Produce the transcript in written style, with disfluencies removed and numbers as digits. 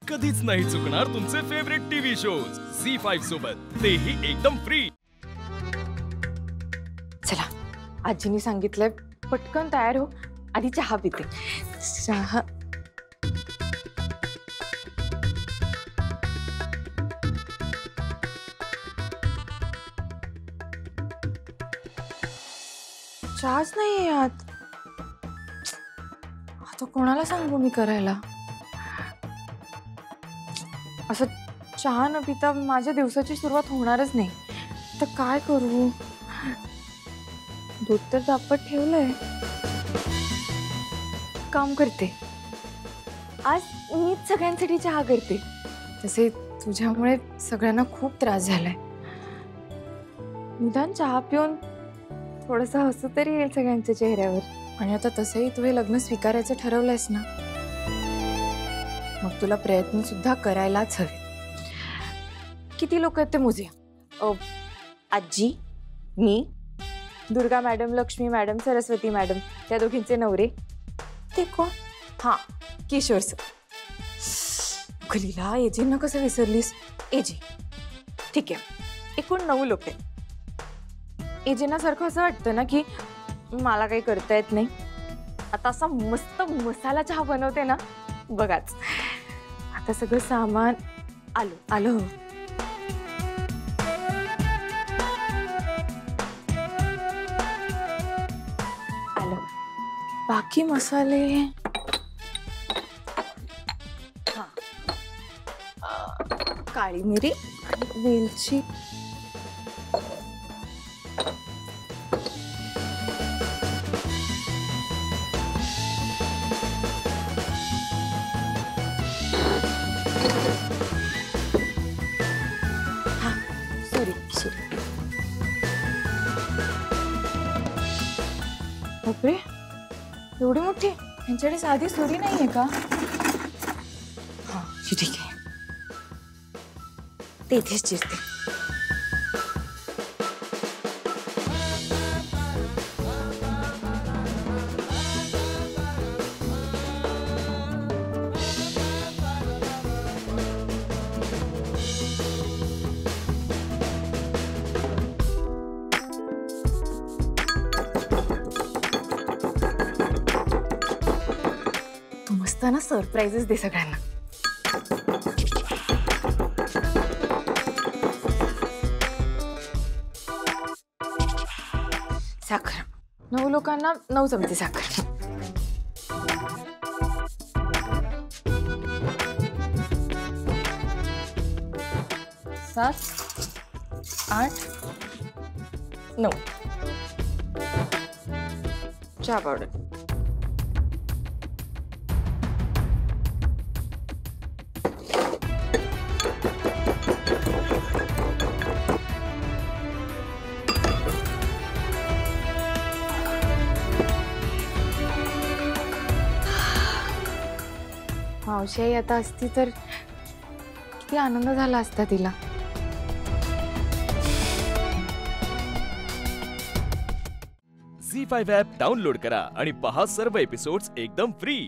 कधीच नाही चुकणार तुमचे फेवरेट टीव्ही शोज झी5 सोबत, तेही एकदम फ्री। चला, आजीनी सांगितलंय पटकन तयार हो, आधी चहा पिते। चहा चहाच नाहीये यात। आता कोणाला सांगू मी करायला? असं चहा न पिता माझ्या दिवसाची सुरुवात होणारच नाही। तर काय करू? दूध तर तापत ठेवलंय। काम करते, आज मीच सगळ्यांसाठी चहा करते। तसे तुझ्यामुळे सगळ्यांना खूप त्रास झालाय। निदान चहा पिऊन थोडंसं हसू तरी येईल सगळ्यांच्या चेहऱ्यावर। आणि आता तसंही तू हे लग्न स्वीकारायचं ठरवलंयस ना, मग तुला प्रयत्न सुद्धा करायलाच हवे। किती लोक आहेत ते मोजूया। आजी, मी, Durga madam, Lakshmi madam, Saraswati madam, त्या दोघींचे नवरे। ते कोण? हां, किशोर सर। खलीला एजींना कसं विसरलीस? एजी ठीक आहे, एकूण 9 लोक आहेत। एजींना सारखं असं वाटतं ना की मला काही करता येत नाही। आता असा मस्त मसाला चहा बनवते ना, बघाच। आता सगळं सामान आलं आलं। बाकी मसाले हाँ, काली मिरी, वेलची, हाँ सॉरी सॉरी। बापरे, एवढी मोठी? यांच्याकडे साधी सुरी नाहीये का? हाँ ठीक आहे, ते इथेच चिरते। मस्त ना, सरप्राइजेस दे सगळ्यांना। साखर 9 लोकांना 9 चमचे साखर। 7, 8, 9 चहा पावडर। मावशी आता असती तर किती आनंद झाला असता तिला। झी5 ॲप डाउनलोड करा आणि पहा सर्व एपिसोड्स एकदम फ्री।